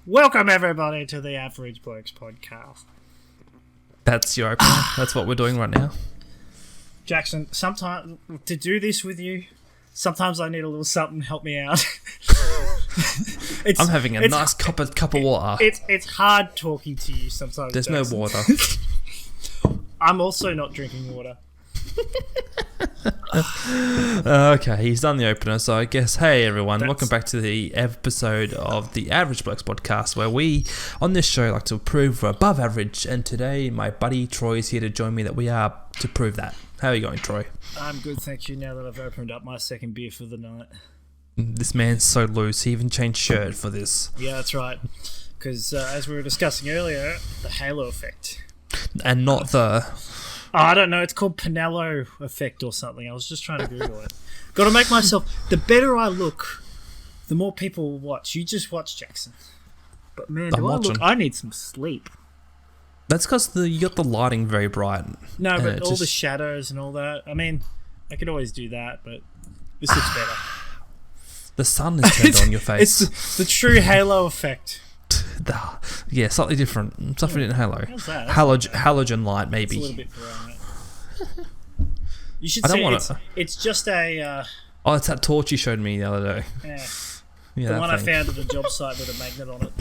Welcome everybody to the Average Blokes podcast. That's your opener. That's what we're doing right now. Jackson, sometimes to do this with you, sometimes I need a little something to help me out. I'm having a nice cup of water. It's hard talking to you sometimes. There's Jackson. no water. I'm also not drinking water. Okay, he's done the opener, so I guess, hey everyone, welcome back to the episode of the Average Blokes podcast, where we, on this show, like to prove we're above average, and today my buddy Troy is here to join me that we are to prove that. How are you going, Troy? I'm good, thank you, now that I've opened up my second beer for the night. This man's so loose, he even changed shirt for this. Yeah, that's right, because as we were discussing earlier, the halo effect. And not the... I don't know, it's called Pinello effect or something. I was just trying to Google it. Got to make myself... The better I look, the more people will watch. You just watch, Jackson. But man, do I look... I need some sleep. That's because you got the lighting very bright. No, but all the shadows and all that. I mean, I could always do that, but this looks better. The sun is turned on your face. It's the true halo effect. Yeah, slightly different. Something in Halo. How's that? Halogen light, maybe. It's a little bit bright. You should see it's just a... Oh, it's that torch you showed me the other day. Yeah, the one thing I found at the job site with a magnet on it.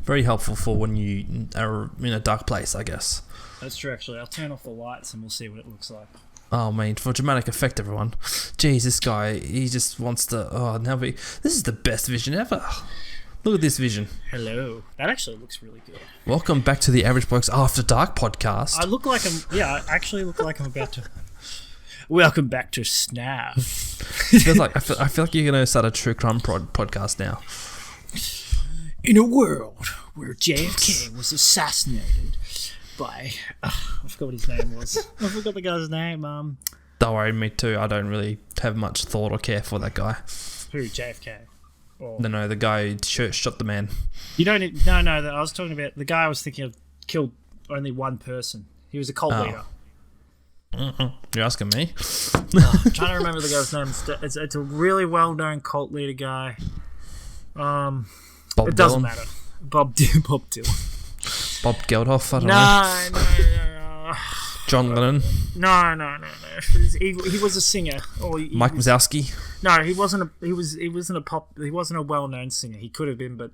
Very helpful for when you are in a dark place, I guess. That's true, actually. I'll turn off the lights and we'll see what it looks like. Oh, man, for dramatic effect, everyone. Jeez, this guy, he just wants to... Oh, this is the best vision ever. Look at this vision. Hello. That actually looks really good. Welcome back to the Average Blokes After Dark podcast. I look like I'm... Yeah, I actually look like I'm about to... Welcome back to Snap. I feel like you're going to start a true crime podcast now. In a world where JFK was assassinated by... I forgot what his name was. I forgot the guy's name. Don't worry, me too. I don't really have much thought or care for that guy. Who, JFK? No, the guy who shot the man. You don't... No, I was talking about... The guy I was thinking of killed only one person. He was a cult leader. You're asking me? I'm trying to remember the guy's name. It's a really well-known cult leader guy. It doesn't matter. Bob Dylan. Bob Geldof, I don't know. No. John Lennon. No. He was a singer. Mike Wazowski. No, he wasn't. He wasn't a well-known singer. He could have been, but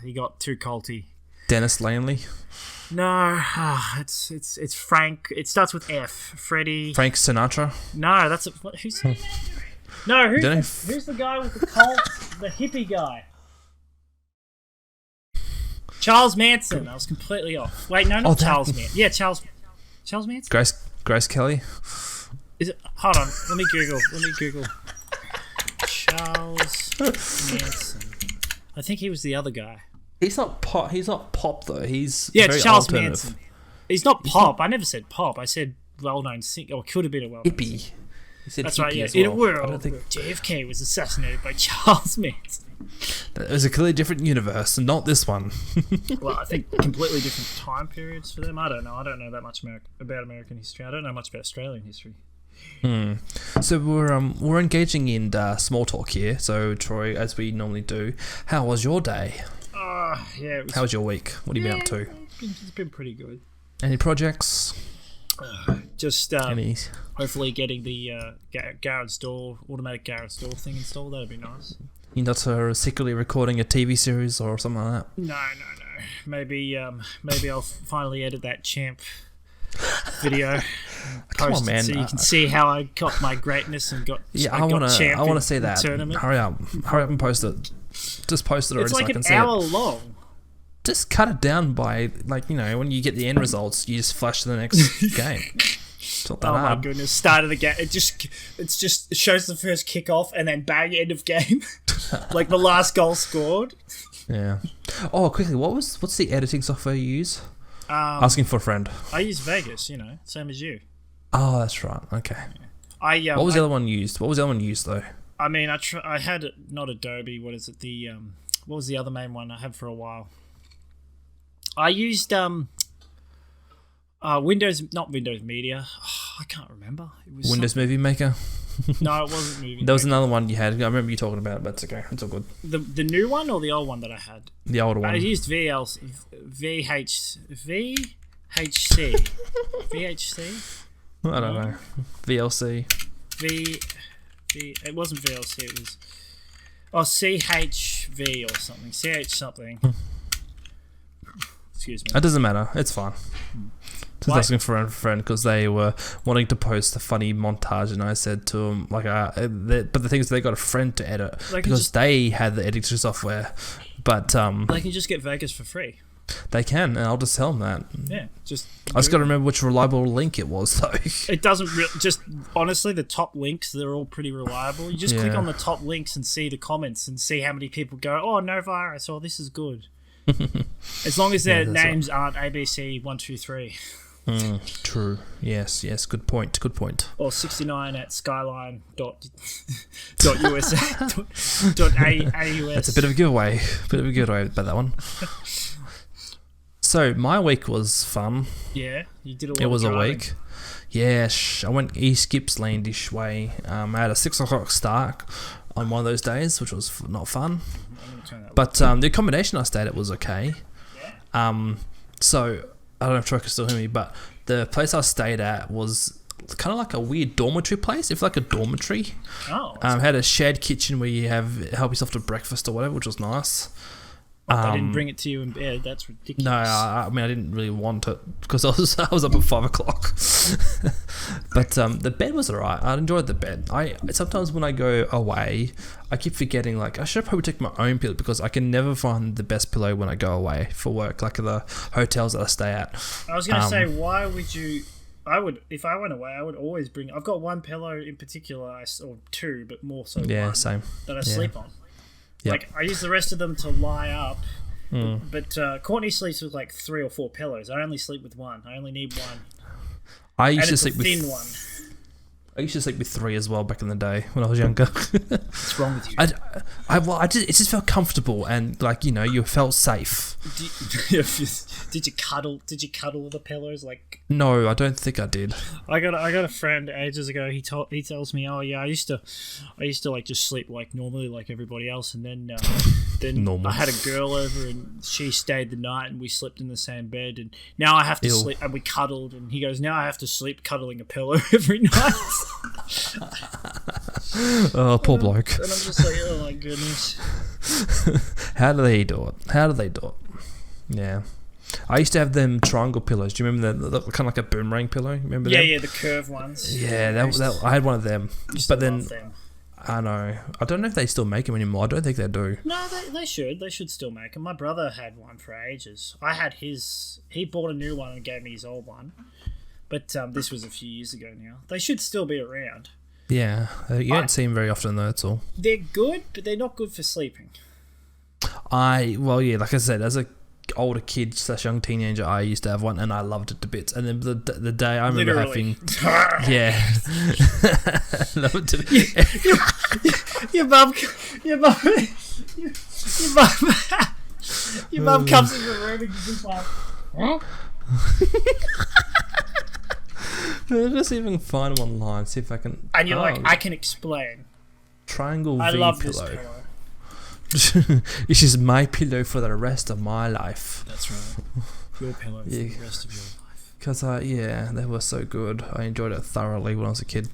he got too culty. Dennis Lanley. No, it's Frank. It starts with F. Freddie. Frank Sinatra. No, that's who's. No, who's the guy with the cult? The hippie guy. Charles Manson. I was completely off. Wait, no, not Charles Manson. Yeah, Charles Manson. Grace Kelly. Is it? Hold on. Let me Google. Charles Manson. I think he was the other guy. He's not pop though. He's it's Charles Manson. He's not pop. I never said pop. I said well-known singer, or could have been a well-known hippie. singer. That's right. Yeah. Well. In a world where JFK was assassinated by Charles Manson. It was a clearly different universe, and not this one. Well, I think completely different time periods for them. I don't know. I don't know that much about American history. I don't know much about Australian history. So we're engaging in small talk here. So Troy, as we normally do, how was your day? Yeah. How was your week? What have you been up to? It's been pretty good. Any projects? Just hopefully getting the automatic garage door thing installed. That'd be nice. You're not secretly recording a TV series or something like that? No. Maybe I'll finally edit that champ video. Come on, man! So you can see how I got my greatness and got. Yeah, I want to see that. Tournament. Hurry up and post it. Just post it already so I can see it. It's like an hour long. Just cut it down by, when you get the end results, you just flash to the next game. It's not that hard. My goodness! Start of the game. It shows the first kickoff and then bang, end of game, like the last goal scored. Yeah. Oh, quickly, what's the editing software you use? Asking for a friend. I use Vegas. Same as you. Oh, that's right. Okay. What was the other one used? What was the other one used though? I mean, I had not Adobe. What is it? What was the other main one I had for a while? I used Windows, not Windows Media. I can't remember. It was Windows Movie Maker. No, it wasn't moving. There was another one you had. I remember you talking about it, but it's okay. It's all good. The new one or the old one that I had? The older one. I used VHC. VHC? I don't know. VLC. It wasn't VLC, it was... Oh, CHV or something. CH something. Excuse me. It doesn't matter. It's fine. Just asking for a friend because they were wanting to post a funny montage, and I said to them, like, but the thing is, they got a friend to edit because they had the editing software. But they can just get Vegas for free. They can, and I'll just tell them that. Yeah, I just got to remember which reliable link it was, though. It doesn't just honestly, the top links, they're all pretty reliable. You just click on the top links and see the comments and see how many people go, "Oh, no virus," or "This is good." As long as their names aren't ABC 123. True. Yes. Good point. Or 69 at skyline.usa.aus. That's a bit of a giveaway. About that one. So my week was fun. Yeah, you did a lot. It was of driving. a week. Yeah, I went East Gippslandish way. I had a 6 o'clock start on one of those days, which was not fun. But the accommodation I stayed at was okay. Yeah. So I don't know if Troy can still hear me, but the place I stayed at was kind of like a weird dormitory place. It's like a dormitory. Oh. Had a shared kitchen where you help yourself to breakfast or whatever, which was nice. I didn't bring it to you in bed. That's ridiculous. No, I mean I didn't really want it because I was up at 5 o'clock. But the bed was alright. I enjoyed the bed. I sometimes when I go away, I keep forgetting like I should probably take my own pillow because I can never find the best pillow when I go away for work, like the hotels that I stay at. I was going to say, why would you? If I went away, I would always bring. I've got one pillow in particular, or two, but more so one, same. that I sleep on. Yep. Like I use the rest of them to lie up, but Courtney sleeps with like 3 or 4 pillows. I only sleep with one. I only need one. I used to sleep with thin one. I used to sleep with 3 as well back in the day when I was younger. What's wrong with you? It just felt comfortable and like you felt safe. Did you cuddle? Did you cuddle the pillows? Like no, I don't think I did. I got a friend ages ago. He tells me, oh yeah, I used to like just sleep like normally like everybody else, and then Normal. I had a girl over and she stayed the night and we slept in the same bed, and now I have to sleep, and we cuddled, and he goes, now I have to sleep cuddling a pillow every night. Oh, poor bloke. And I'm just like, oh my goodness. How do they do it? Yeah. I used to have them triangle pillows. Do you remember that kind of like a boomerang pillow? Remember them? Yeah, the curved ones. Yeah, I had one of them. But then them. I know. I don't know if they still make them anymore. I don't think they do. No, they should. They should still make them. My brother had one for ages. I had his. He bought a new one and gave me his old one. But this was a few years ago now. They should still be around. Yeah, you don't see them very often though, that's all. They're good, but they're not good for sleeping. Like I said, as a older kid / young teenager, I used to have one and I loved it to bits. And then the day I remember having... Yeah. Love it to bits. Your mum comes in the room and you're just like... Huh? Let's even find them online, see if I can... And you're like, I can explain. Triangle I V love pillow. This pillow. This is my pillow for the rest of my life. That's right. Your pillow for the rest of your life. Because they were so good. I enjoyed it thoroughly when I was a kid.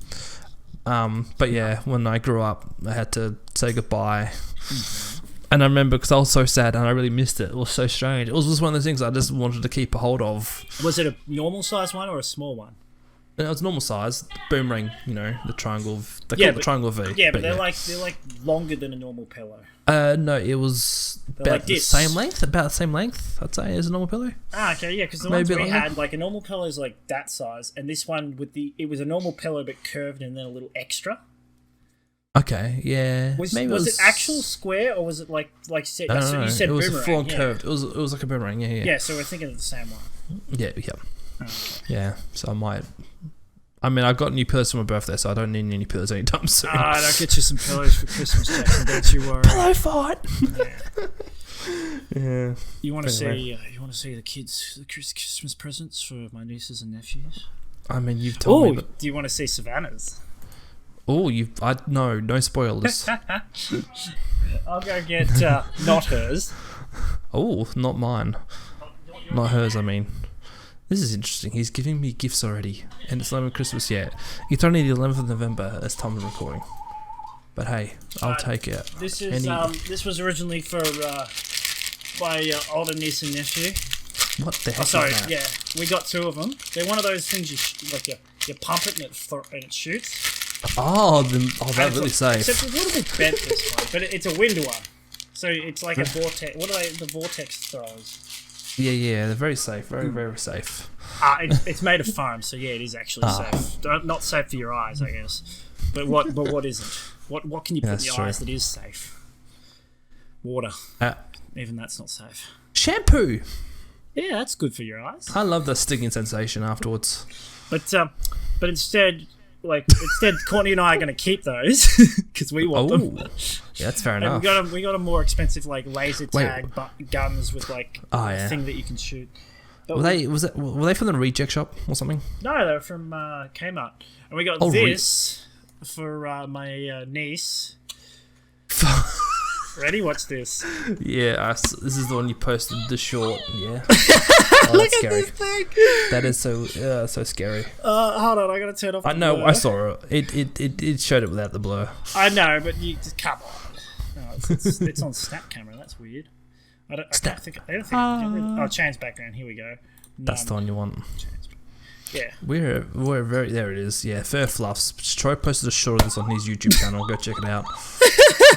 But yeah, when I grew up, I had to say goodbye. Mm-hmm. And I remember because I was so sad and I really missed it. It was so strange. It was just one of those things I just wanted to keep a hold of. Was it a normal size one or a small one? It was normal size, boomerang, the triangle. They call it the triangle V. Yeah, but they're like longer than a normal pillow. No, it was about the same length. About the same length, I'd say, as a normal pillow. Ah, okay, yeah, because the ones we had, like a normal pillow is like that size, and this one it was a normal pillow but curved and then a little extra. Okay, yeah. Was it actual square or was it like you said? I don't know. You said it was boomerang, full curved. It was like a boomerang. Yeah. Yeah, so we're thinking of the same one. Yeah. Oh, okay. Yeah, so I might. I mean, I got new pillows for my birthday, so I don't need any pillows anytime soon. I'll get you some pillows for Christmas, Jackson. Don't you worry. Pillow fight. Yeah. You want to see the kids' the Christmas presents for my nieces and nephews? I mean, you've told me. Do you want to see Savannah's? Oh, no spoilers. I'll go get not hers. Oh, not mine. Not hers, I mean. This is interesting. He's giving me gifts already, and it's not even Christmas yet. It's only the 11th of November as time of recording. But hey, I'll take it. This is this was originally for my older niece and nephew. What the heck? Sorry, is that? yeah, we got 2 of them. They're one of those things you pump it and it shoots. Oh, that's really safe. Except it's a little bit bent this one, but it's a wind one, so it's like a vortex. What are they? The vortex throws. Yeah, they're very safe. Very, very safe. It's made of foam, so yeah, it is actually safe. Not safe for your eyes, I guess. But what isn't? What can you put in your eyes that is safe? Water. Even that's not safe. Shampoo. Yeah, that's good for your eyes. I love the stinging sensation afterwards. But instead, Courtney and I are going to keep those because we want them. Yeah, that's fair and enough. we got a more expensive laser tag guns with a thing that you can shoot. But were they from the reject shop or something? No, they were from Kmart, and we got this for my niece. Ready? Watch this. Yeah, this is the one you posted. The short. Yeah. Look scary. at this thing. That is so scary. Hold on, I gotta turn off. I know. Blur. I saw it. It showed it without the blur. I know, but you just come on. No, it's on snap camera. That's weird. I don't think. Change background. Here we go. That's the one you want. Yeah. We're very there. It is. Yeah. Fur Fluffs. Troy posted a short of this on his YouTube channel. Go check it out.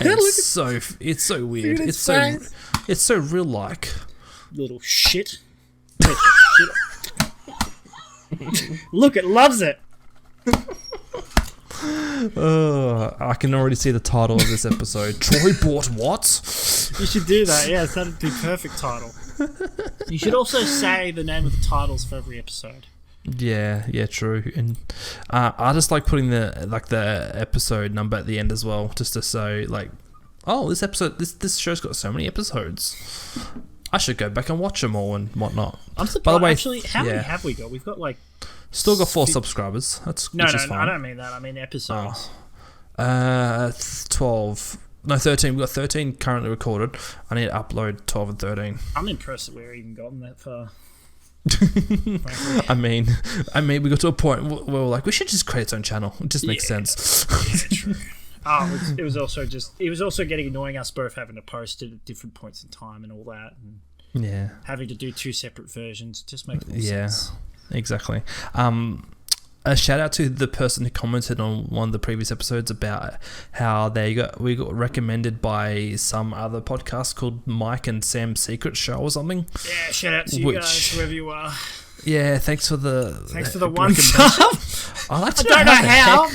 It's so weird. It's so real like. Little shit. Look, it loves it. I can already see the title of this episode. Troy bought what? You should do that. Yeah, that'd be perfect title. You should also say the name of the titles for every episode. Yeah, true. And I just like putting the episode number at the end as well, just to say this show's got so many episodes. I should go back and watch them all and whatnot. I'm surprised. By the way, actually, how many have we got? We've got still got 4 subscribers. Which is fine. I don't mean that. I mean episodes. 12. No, 13. We've got 13 currently recorded. I need to upload 12 and 13. I'm impressed that we've even gotten that far. I mean, we got to a point where we're like, we should just create its own channel. It just makes sense. Yeah, true. It was also getting annoying us both having to post it at different points in time and all that, and having to do 2 separate versions just makes more sense. Yeah, exactly. A shout out to the person who commented on one of the previous episodes about how we got recommended by some other podcast called Mike and Sam's Secret Show or something. Yeah, shout out to you guys, whoever you are. Yeah, thanks for the one sub. I don't know how.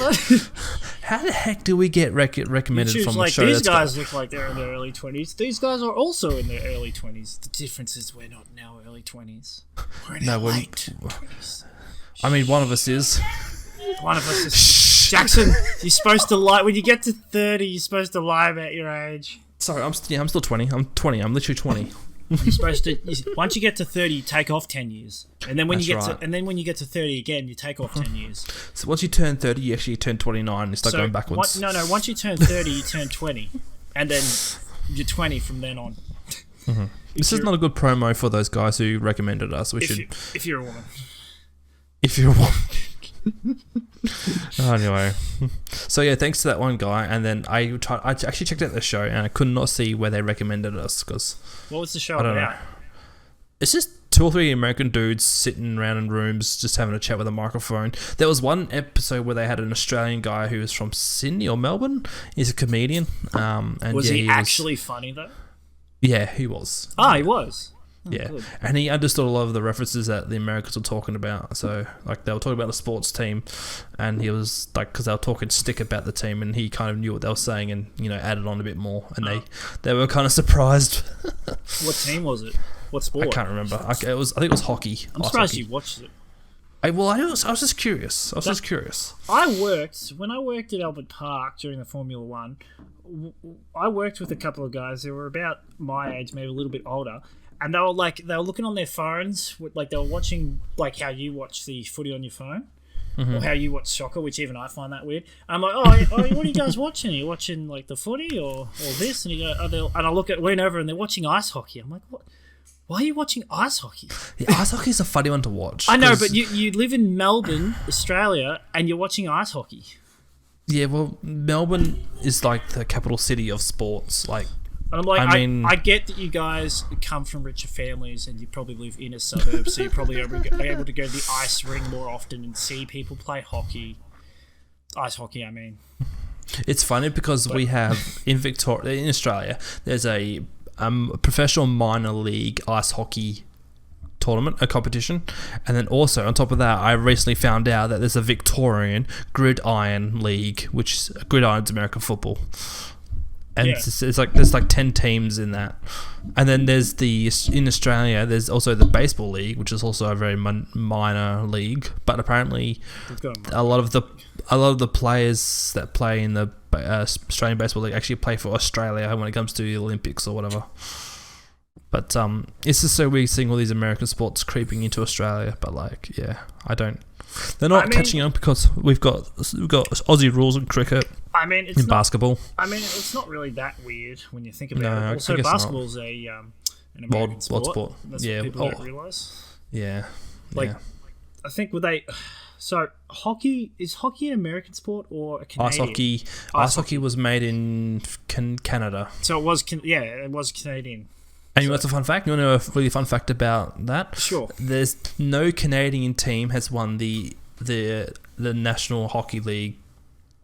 How the heck do we get recommended from a show? These guys look like they're in their early 20s. These guys are also in their early 20s. The difference is we're not in our early 20s. We're in our late 20s. I mean, one of us is. One of us is. Jackson, you're supposed to lie. When you get to 30, you're supposed to lie about your age. Sorry, I'm still 20. I'm 20. I'm literally 20. You're supposed to. Once you get to 30, you take off 10 years, and then when you get to 30 again, you take off 10 years. So once you turn 30, you actually turn 29 and start going backwards. Once you turn 30, you turn 20, and then you're 20 from then on. Mm-hmm. This is not a good promo for those guys who recommended us. If you're a woman. If you're a woman. Anyway, so yeah, thanks to that one guy, and then I actually checked out the show and I could not see where they recommended us because what was the show about? It's just 2 or 3 American dudes sitting around in rooms just having a chat with a microphone. There was one episode where they had an Australian guy who was from Sydney or Melbourne. He's a comedian. And was he actually funny though? Yeah, he was. He was. Yeah, good. And he understood a lot of the references that the Americans were talking about. So, they were talking about the sports team, and he was because they were talking stick about the team, and he kind of knew what they were saying, and added on a bit more. And they were kind of surprised. What team was it? What sport? I can't remember. I think it was hockey. I'm surprised you watched it. I was just curious. When I worked at Albert Park during the Formula One. I worked with a couple of guys who were about my age, maybe a little bit older. And they were looking on their phones, they were watching how you watch the footy on your phone. or how you watch soccer, which even I find that weird. I'm like, what are you guys watching? Are you watching like the footy or this? And you go, and I lean over and they're watching ice hockey. I'm like, what? Why are you watching ice hockey? Yeah, ice hockey is a funny one to watch. I know, but you live in Melbourne, Australia, and you're watching ice hockey. Yeah, well, Melbourne is like the capital city of sports. Like, and I'm like, I get that you guys come from richer families and you probably live in a suburb, so you're probably able to go to the ice ring more often and see people play hockey. Ice hockey, I mean. It's funny because we have in Australia, there's a professional minor league ice hockey tournament, a competition, and then also on top of that, I recently found out that there's a Victorian gridiron league, which gridiron's American football, and it's like there's like 10 teams in that, and then there's in Australia there's also the baseball league, which is also a very minor league, but apparently a lot of the players that play in the Australian baseball league actually play for Australia when it comes to the Olympics or whatever. But it's just so weird seeing all these American sports creeping into Australia. But like, yeah, they're not catching up because we've got Aussie rules in cricket. I mean, it's basketball. I mean, it's not really that weird when you think about it. Also, basketball's an American sport. That's what people don't realise. Yeah. I think So hockey is an American sport or a Canadian? Ice hockey was made in Canada. So it was Canadian. And you want a fun fact? You want to know a really fun fact about that? Sure. There's no Canadian team has won the National Hockey League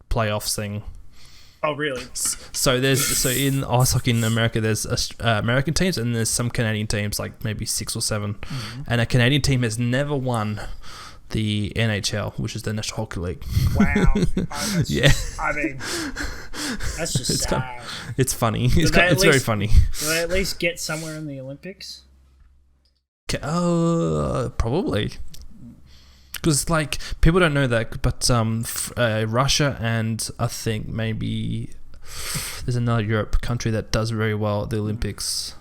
playoffs thing. Oh, really? So in ice hockey in America, there's American teams and there's some Canadian teams, like maybe 6 or 7, and a Canadian team has never won the NHL, which is the National Hockey League. Wow. Yeah. I mean, that's just sad. It's funny. It's very funny. Do they at least get somewhere in the Olympics? Probably. Because, like, people don't know that, but Russia and I think maybe there's another Europe country that does very well at the Olympics.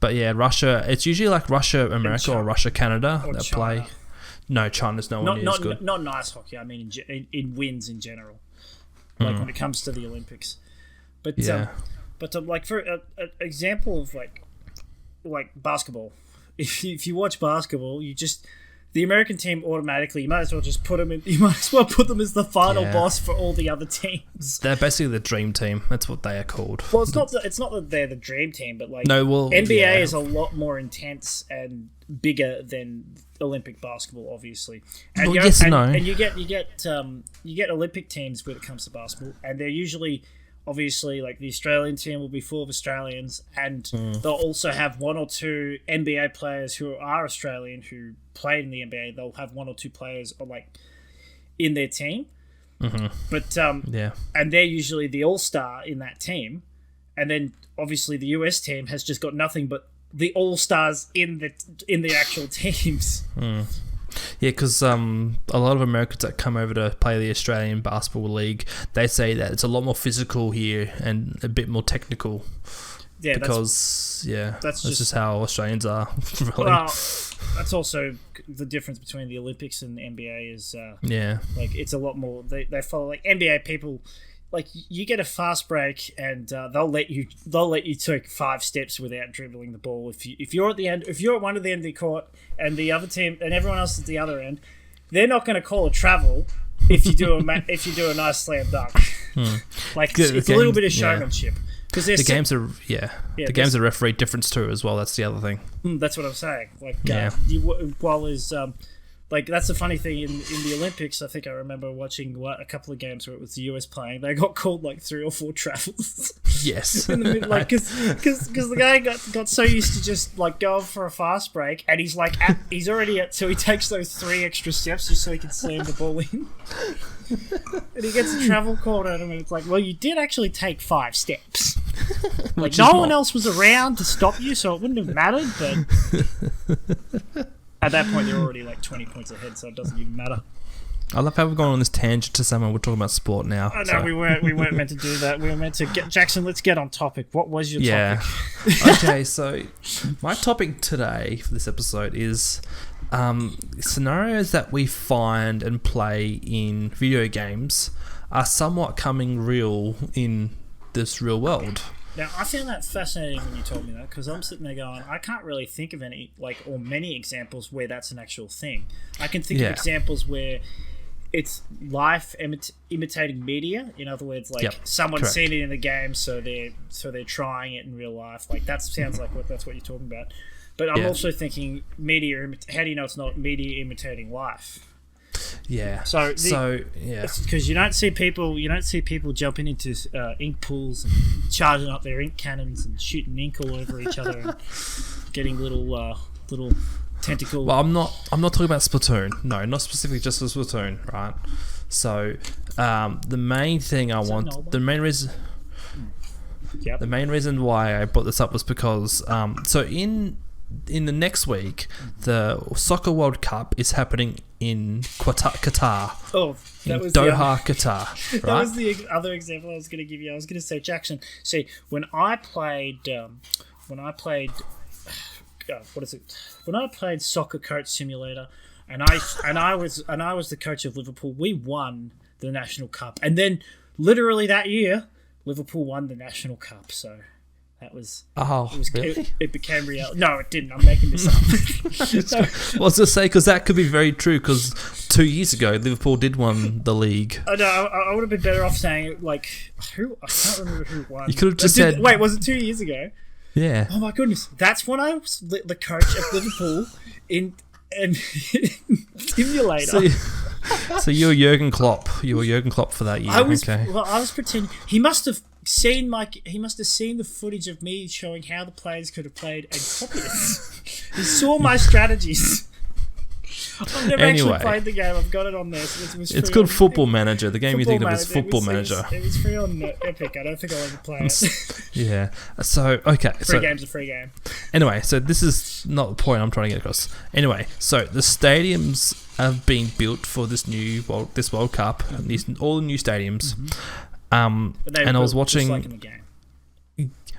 But yeah, Russia, it's usually like Russia, America, or Russia, Canada that play. No, China's nowhere near as good. Not in ice hockey. I mean, in wins in general, like when it comes to the Olympics. But like for an example of like basketball, if you watch basketball, the American team automatically, you might as well just put them in. You might as well put them as the final boss for all the other teams. They're basically the dream team. That's what they are called. Well, it's not that they're the dream team, but like NBA is a lot more intense and bigger than Olympic basketball, obviously. And and you get Olympic teams when it comes to basketball, and they're usually. Obviously, like the Australian team will be full of Australians, and they'll also have 1 or 2 NBA players who are Australian who played in the NBA. They'll have 1 or 2 players like in their team, but and they're usually the all-star in that team. And then obviously the US team has just got nothing but the all-stars in the actual teams. Yeah, because a lot of Americans that come over to play the Australian Basketball League, they say that it's a lot more physical here and a bit more technical. Yeah, that's just how Australians are. Really. Well, that's also the difference between the Olympics and the NBA is like it's a lot more. They follow like NBA people. Like you get a fast break and they'll let you take 5 steps without dribbling the ball. If you're at one of the end of the court and the other team and everyone else is at the other end, they're not going to call a travel if you do a nice slam dunk. Like it's a little bit of showmanship because the games are games are referee difference too as well. That's the other thing. That's what I'm saying. Like like that's the funny thing in the Olympics. I think I remember watching a couple of games where it was the US playing. They got called like 3 or 4 travels. Yes, in the middle, like because the guy got so used to just like going for a fast break, and he's like he's already at, so he takes those 3 extra steps just so he can slam the ball in. And he gets a travel called at him, and it's like, well, you did actually take 5 steps. Like no one else was around to stop you, so it wouldn't have mattered. But at that point, they're already like 20 points ahead, so it doesn't even matter. I love how we're going on this tangent to someone. We're talking about sport now. Oh, no, we weren't meant to do that. We were meant to get Jackson. Let's get on topic. What was your topic? Okay, so my topic today for this episode is scenarios that we find and play in video games are somewhat coming real in this real world. Now, I found that fascinating when you told me that, because I'm sitting there going, I can't really think of any, or many examples where that's an actual thing. I can think of examples where it's life imitating media. In other words, someone's seen it in the game, so they're trying it in real life. Like, that sounds like that's what you're talking about. But I'm also thinking media. How do you know it's not media imitating life? Yeah. So because you don't see people jumping into ink pools and charging up their ink cannons and shooting ink all over each other and getting little tentacle. Well, I'm not talking about Splatoon. No, not specifically just for Splatoon, right? So the main thing the main reason why I brought this up was because in the next week, the Soccer World Cup is happening in Qatar. Oh, that was Doha, Qatar. Right? That was the other example I was going to give you. I was going to say, Jackson. See, when I played Soccer Coach Simulator, and I was the coach of Liverpool, we won the National Cup, and then literally that year, Liverpool won the National Cup. So. That was... Oh, really? It became real. No, it didn't. I'm making this up. Well, I was going to say, because that could be very true, because 2 years ago, Liverpool did win the league. I know. I would have been better off saying, who... I can't remember who won. You could have just said... Wait, was it 2 years ago? Yeah. Oh, my goodness. That's when I was the coach of Liverpool in Simulator. So you were Jurgen Klopp. You were Jurgen Klopp for that year. I was pretending... He must have seen the footage of me showing how the players could have played and copied it. He saw my strategies. I've never actually played the game. I've got it on there. So it's called Football Manager. The game you think of is Football Manager. It was free on Epic. I don't think I'll ever play it. Yeah. So, okay. Free game's a free game. Anyway, so this is not the point I'm trying to get across. Anyway, so the stadiums have been built for this World Cup. All the new stadiums. Mm-hmm. And I was watching... Just like in the game.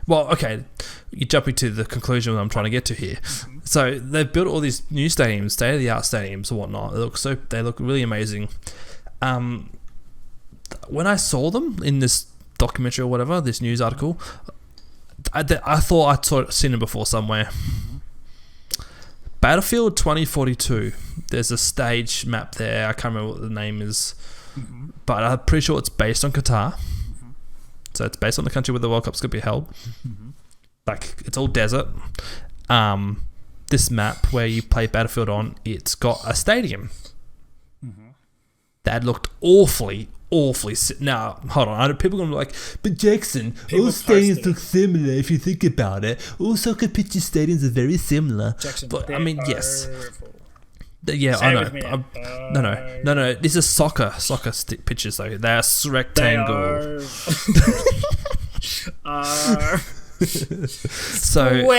Well, okay, you're jumping to the conclusion that I'm trying to get to here. Mm-hmm. So they've built all these new stadiums, state-of-the-art stadiums and whatnot. They look really amazing. When I saw them in this documentary or whatever, this news article, I thought I'd seen them before somewhere. Mm-hmm. Battlefield 2042. There's a stage map there. I can't remember what the name is. Mm-hmm. But I'm pretty sure it's based on Qatar. Mm-hmm. So it's based on the country where the World Cup's going to be held. Mm-hmm. Like, it's all desert. This map where you play Battlefield on, it's got a stadium. Mm-hmm. That looked awfully... Now, hold on. People are going to be like, but Jackson, all stadiums look similar if you think about it. All soccer pitch stadiums are very similar. Jackson, but, I mean, yes. Yeah, I know. No. This is soccer pitches though. They're rectangle. So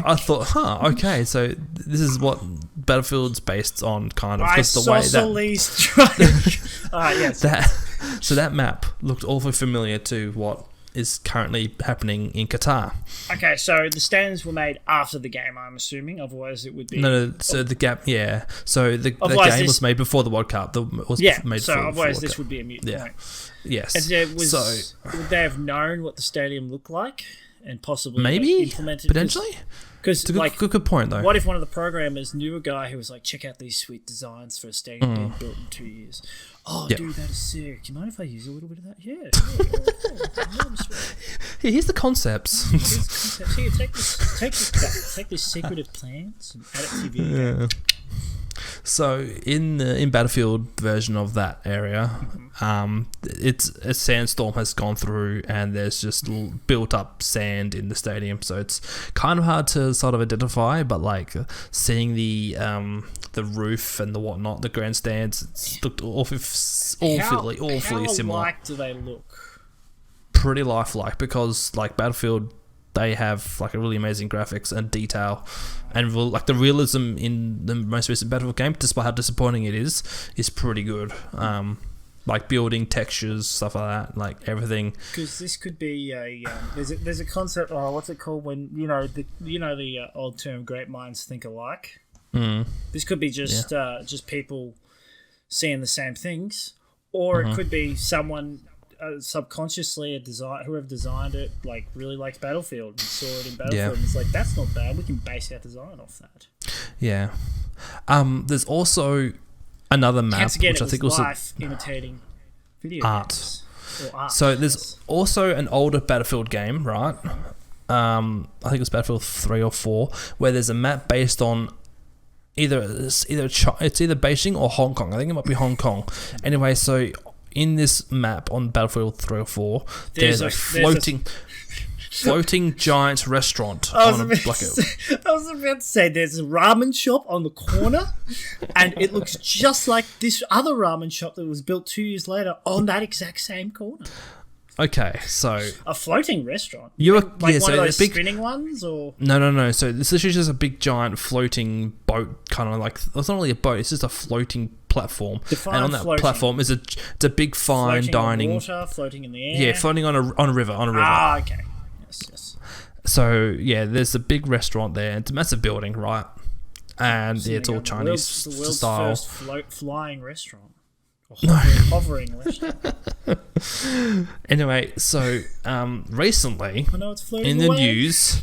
I thought, okay. So this is what Battlefield's based on, kind of. Just the way that. Yes. So that map looked awfully familiar to what is currently happening in Qatar. Okay, so the stands were made after the game, I'm assuming. Otherwise, it would be... No, so the gap... Yeah. So the game was made before the World Cup. Otherwise this would be a mute point. Yes. And would they have known what the stadium looked like and possibly implemented... Potentially? Because it's a good point, though. What if one of the programmers knew a guy who was like, check out these sweet designs for a stadium being built in 2 years. Oh, dude, that is sick. Do you mind if I use a little bit of that? Yeah. Here's the concepts. Here, take this secretive plans and add it to your video game. So in Battlefield version of that area, it's a sandstorm has gone through and there's just built up sand in the stadium, so it's kind of hard to sort of identify. But like seeing the roof and the whatnot, the grandstands, it's looked awfully similar. How alike do they look? Pretty lifelike, because like Battlefield they have like a really amazing graphics and detail, and like the realism in the most recent Battlefield game, despite how disappointing it is pretty good. Like building textures, stuff like that, like everything. Because this could be there's a concept. Oh, what's it called? When the old term, great minds think alike. This could be just people seeing the same things, or it could be someone subconsciously whoever designed it like really likes Battlefield and saw it in Battlefield and it's like, that's not bad, we can base our design off that. Yeah. There's also another map which I think was life imitating video art. Games. Or art. So there's also an older Battlefield game, right? I think it was Battlefield 3 or 4, where there's a map based on either Beijing or Hong Kong. I think it might be Hong Kong. Anyway, so in this map on Battlefield 3 or 4, there's a floating giant restaurant. I was about to say there's a ramen shop on the corner, and it looks just like this other ramen shop that was built 2 years later on that exact same corner. Okay, so a floating restaurant. One of those spinning ones, or no. So this is just a big giant floating boat, kind of like, it's not really a boat. It's just a floating platform, and on that platform is it's a big fine floating dining. On water, floating in the air. Yeah, floating on a river. Ah, okay. Yes. So yeah, there's a big restaurant there. It's a massive building, right? And it's all Chinese the world's style. First flying restaurant. Hovering restaurant. Anyway, so recently in the news,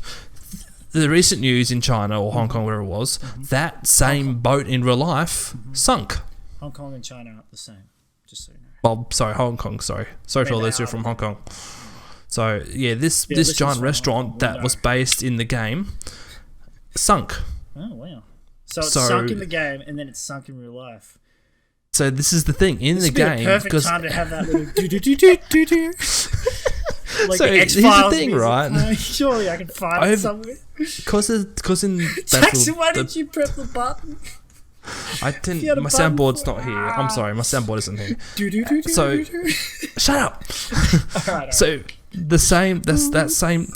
the recent news in China or Hong Kong, wherever it was, that same boat in real life sunk. Hong Kong and China aren't the same, just so you know. Well, sorry, Hong Kong. Sorry to all those who are from Hong Kong. So yeah, this giant restaurant that was based in the game sunk. Oh wow! So it's sunk in the game, and then it's sunk in real life. So this is the thing in the game. Perfect time to have that little do. Like so the here's the thing, music. right? Surely I can find it somewhere. Because in Jackson, why did you press the button? I didn't. My soundboard's not here. I'm sorry, my soundboard isn't here. So shut up. Alright. So the same. That same.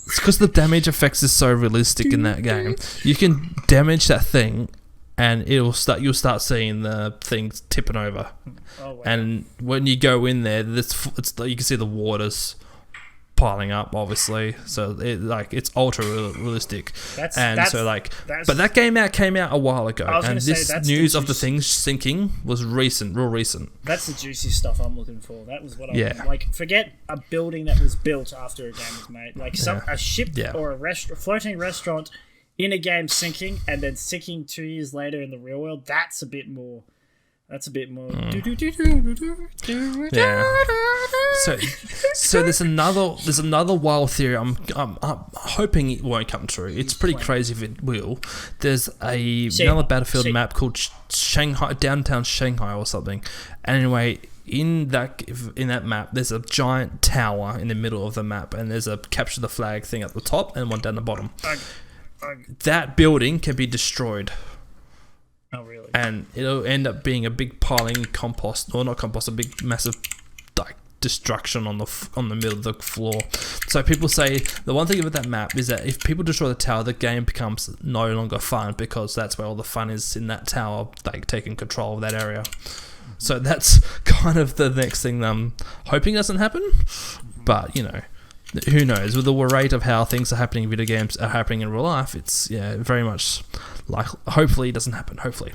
It's because the damage effects is so realistic in that game. You can damage that thing, and you'll start seeing the things tipping over. Oh, wow. And when you go in there, you can see the waters piling up, obviously. So it's ultra realistic. But that came out a while ago, and this news of the things sinking was real recent. That's the juicy stuff I'm looking for. That was what I like. Forget a building that was built after a game was made, like a ship or a floating restaurant in a game sinking, and then sinking 2 years later in the real world. That's a bit more. Yeah. So there's another wild theory. I'm hoping it won't come true. It's pretty crazy if it will. There's another Battlefield map called Shanghai, downtown Shanghai or something. Anyway, in that map, there's a giant tower in the middle of the map, and there's a capture the flag thing at the top and one down the bottom. That building can be destroyed. Oh, really? And it'll end up being a big piling compost, or not compost, a big massive destruction on the middle of the floor. So people say the one thing about that map is that if people destroy the tower, the game becomes no longer fun, because that's where all the fun is, in that tower, like taking control of that area. So that's kind of the next thing I'm hoping doesn't happen. But who knows? With the rate of how things are happening in video games are happening in real life, it's very much like, hopefully it doesn't happen. Hopefully.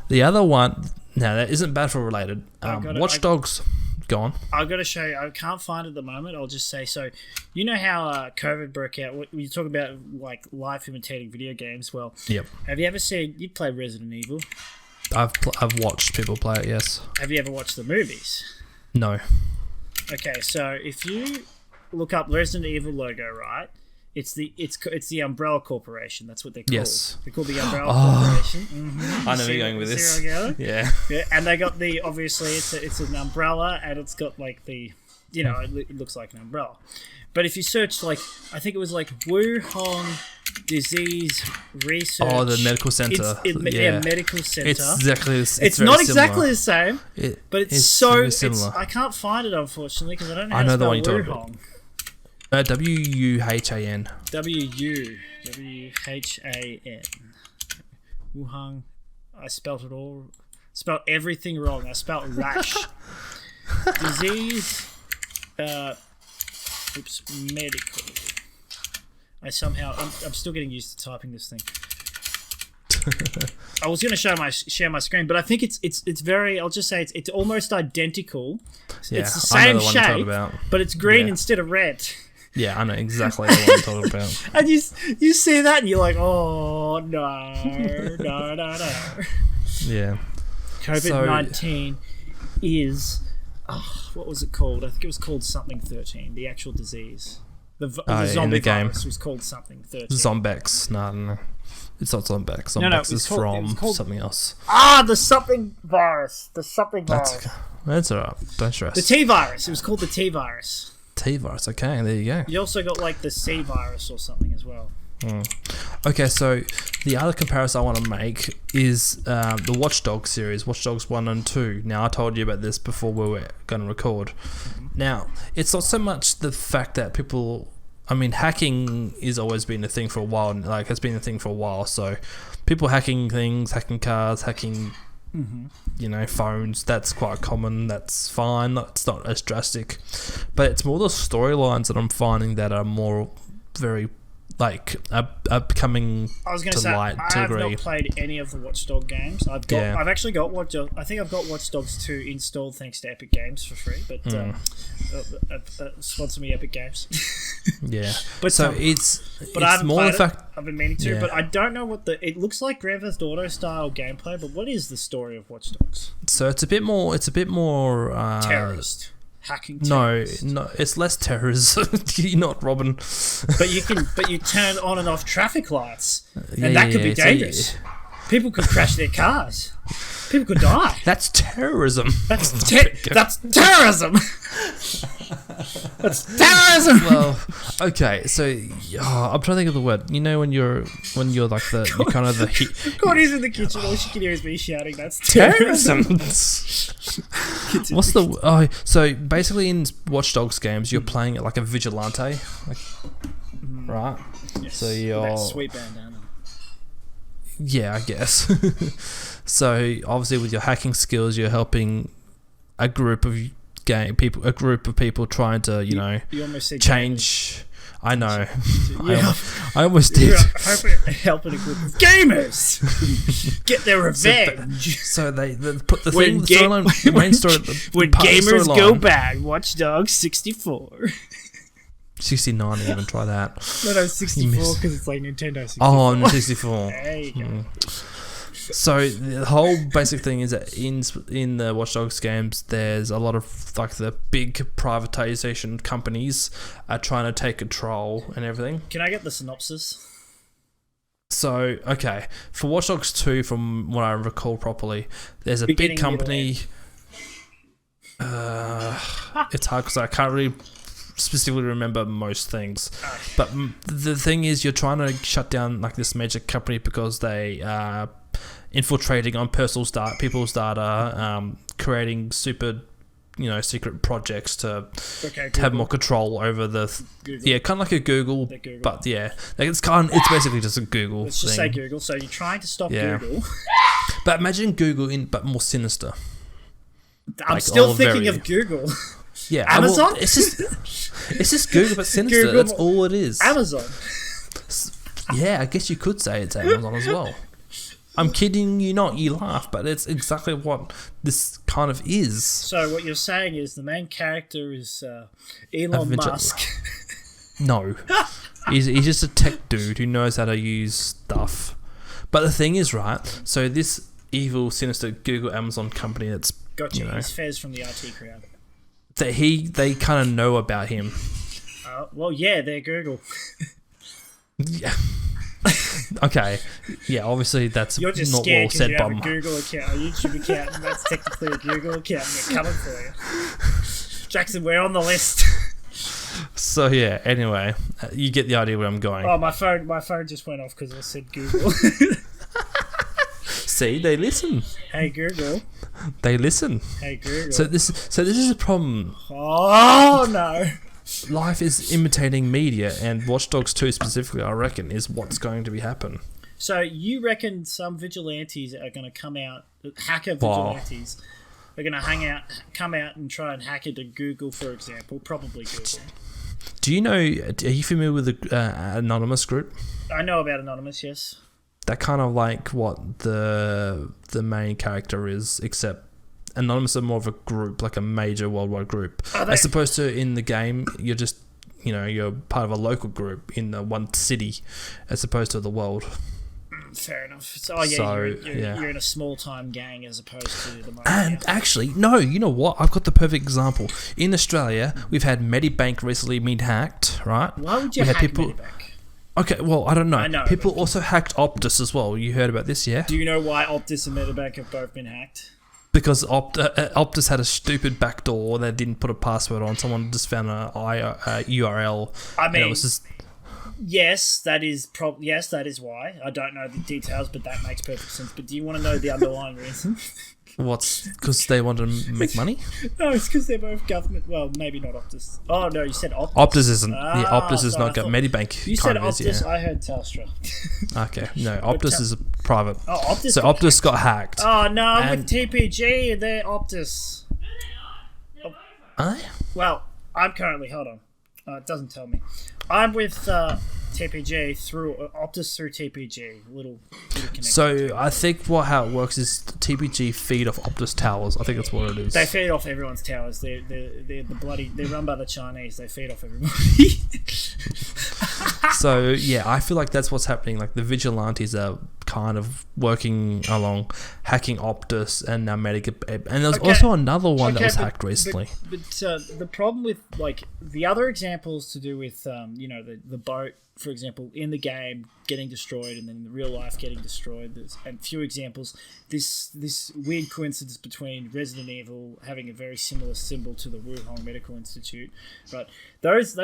The other one, now that isn't Battlefield related. Watch Dogs. Go on. I've got to show you. I can't find it at the moment. I'll just say, so you know how COVID broke out? When you talk about like life imitating video games. Well, yep. Have you ever seen? You played Resident Evil. I've watched people play it. Yes. Have you ever watched the movies? No. Okay, so if you look up Resident Evil logo, right? It's the Umbrella Corporation. That's what they're called. Yes. They're called the Umbrella Corporation. Mm-hmm. I know where you're going with this. Yeah. And they got obviously it's an umbrella, and it's got like it looks like an umbrella. But if you search, like, I think it was like Wuhan Disease Research. Oh, the medical center. Medical center. It's exactly. It's not exactly the same, but it's so similar. I can't find it, unfortunately, because I don't know how to spell Wuhan. Wuhan. Wuhan. Wuhan. I spelt it all. Spelt everything wrong. I spelt rash. Disease. Medical. I'm still getting used to typing this thing. I was going to share my screen, but I think it's very. I'll just say it's almost identical. Yeah, it's the same shape, but it's green instead of red. Yeah, I know exactly what I'm talking about. And you see that, and you're like, oh no. Yeah. COVID-19 is what was it called? I think it was called something 13. The actual disease. The zombie virus was called something 13. Zombex. No. It's not Zombex. Zombex is from something else. The something virus. That's alright. Don't stress. The T virus. It was called the T virus. T virus. Okay, there you go. You also got like the C virus or something as well. Okay, so the other comparison I want to make is the Watch Dogs series, Watch Dogs 1 and 2. Now, I told you about this before we were going to record. Mm-hmm. Now, it's not so much the fact that hacking has always been a thing for a while. Like, it's been a thing for a while. So, people hacking things, hacking cars, hacking, phones, that's quite common. That's fine. It's not as drastic. But it's more the storylines that I'm finding that are more very... are becoming I was going to say, I have not played any of the Watch Dogs games. I've actually got I think I've got Watch Dogs 2 installed thanks to Epic Games for free, but sponsor me, Epic Games. Yeah. But it's I haven't more played the fact I've been meaning to, but I don't know it looks like Grand Theft Auto style gameplay, but what is the story of Watch Dogs? So it's a bit more terrorist. Hacking terrorists. No, it's less terrorism. You're not Robin. But you turn on and off traffic lights, and that could be dangerous. People could crash their cars. People could die. That's terrorism. That's terrorism. That's terrorism. Well, okay. So I'm trying to think of the word. You know when you're like you're kind of the. Courtney's in the kitchen. All she can hear is me shouting. That's terrorism. What's the? So basically in Watch Dogs games, you're playing it like a vigilante, right? Yes. So you're that sweet bandana. Yeah, I guess. So obviously, with your hacking skills, you're helping a group of people trying to, you almost said change. I know. Yeah. I almost did. You're helping a group of gamers get their revenge. So they put the main story. When gamers go bad, Watch Dogs 64. 69, I didn't even try that. No, 64 because it's like Nintendo 64. Oh, 64. There you go. So the whole basic thing is that in the Watch Dogs games, there's a lot of like the big privatization companies are trying to take control and everything. Can I get the synopsis? So, okay, for Watch Dogs 2, from what I recall properly, there's a big company. It's hard because I can't really specifically remember most things, but the thing is, you're trying to shut down like this major company because they are infiltrating on people's data, creating super, secret projects to have more control over the Google. Kind of like a Google, but it's basically just a Google. Let's just say Google. So you're trying to stop Google, but imagine Google but more sinister. I'm still thinking of Google. Yeah, Amazon. It's just Google, but sinister. Google, that's all it is. Amazon. Yeah, I guess you could say it's Amazon as well. I'm kidding you not. You laugh, but it's exactly what this kind of is. So what you're saying is the main character is Elon Musk. No, he's just a tech dude who knows how to use stuff. But the thing is, right? So this evil, sinister Google Amazon company that's he's Fez from the IT crowd. That they kind of know about him. Well, yeah, they're Google. Yeah. Okay. Yeah, obviously that's You're just not scared well said, you have a Google account, a YouTube account, and that's technically a Google account, and they're coming for you. Jackson, we're on the list. So yeah. Anyway, you get the idea where I'm going. Oh, my phone just went off because I said Google. See, they listen. Hey Google. They listen. Hey Google. So this is a problem. Oh no. life is imitating media, and Watch Dogs 2 specifically, I reckon, is what's going to be happen. So you reckon some vigilantes are going to come out, hacker vigilantes, are going to come out and try and hack into Google, for example, probably Google. Do you know, are you familiar with the Anonymous group? I know about Anonymous, yes. That kind of like what the main character is, except Anonymous are more of a group, like a major worldwide group. As opposed to in the game, you're just, you're part of a local group in one city, as opposed to the world. Fair enough. You're in a small-time gang as opposed to the mafia. And actually, no, you know what? I've got the perfect example. In Australia, we've had Medibank recently been hacked, right? Why would you hack Medibank? Okay, well, I don't know. I know people also hacked Optus as well. You heard about this, yeah? Do you know why Optus and Medibank have both been hacked? Because Optus had a stupid backdoor. They didn't put a password on. Someone just found a URL. I mean, it was just... Yes, that is why. I don't know the details, but that makes perfect sense. But do you want to know the underlying reason? Because they want to make money? No, it's because they're both government. Well, maybe not Optus. Oh no, you said Optus. Optus isn't. Optus is not Medibank. You said Optus. I heard Telstra. Okay, no, Optus is a private. Oh, Optus. So Optus got hacked. Oh no, I'm with TPG. They're Optus. Well, I'm currently. Hold on. It doesn't tell me. I'm with TPG through Optus through TPG. Little connection. So I think how it works is TPG feed off Optus towers. I think that's what it is. They feed off everyone's towers. They're run by the Chinese. They feed off everybody. So yeah, I feel like that's what's happening. Like the vigilantes are kind of working along, hacking Optus and now Medibank. And there's also another one that was hacked recently. But the problem with like the other examples to do with the boat, for example, in the game getting destroyed and then in the real life getting destroyed. And few examples. This weird coincidence between Resident Evil having a very similar symbol to the Wuhan Medical Institute, right? Those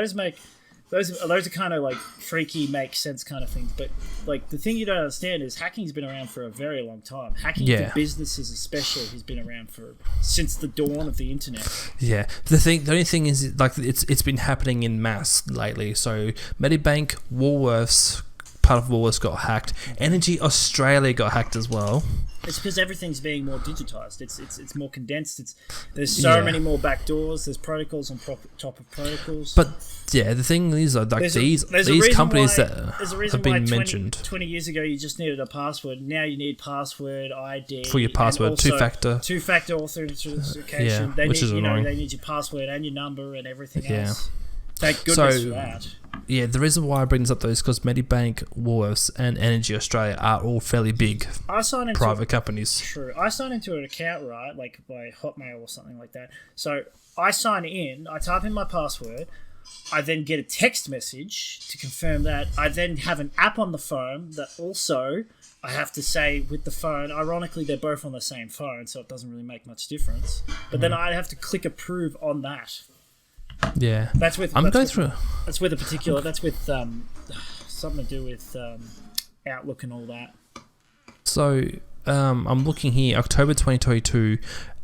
are kind of like freaky, make sense kind of things. But like the thing you don't understand is hacking's been around for a very long time. Hacking for businesses especially has been around since the dawn of the internet. Yeah. The only thing is like it's been happening in mass lately. So Medibank, Woolworths, part of Woolworths got hacked. Energy Australia got hacked as well. It's because everything's being more digitized. It's more condensed. There's so many more backdoors. There's protocols on top of protocols. But yeah, the thing is, like these companies that have been mentioned. 20 years ago, you just needed a password. Now you need password, ID for your password, two-factor authentication. Which is annoying. They need your password and your number and everything else. Thank goodness for that. Yeah, the reason why I bring this up though is because Medibank, Woolworths, and Energy Australia are all fairly big private companies. True. I sign into an account, right, like by Hotmail or something like that. So I sign in, I type in my password, I then get a text message to confirm that. I then have an app on the phone that also I have to say with the phone. Ironically, they're both on the same phone, so it doesn't really make much difference. But then I have to click approve on that. Yeah, that's with something to do with Outlook and all that. So I'm looking here. October 2022,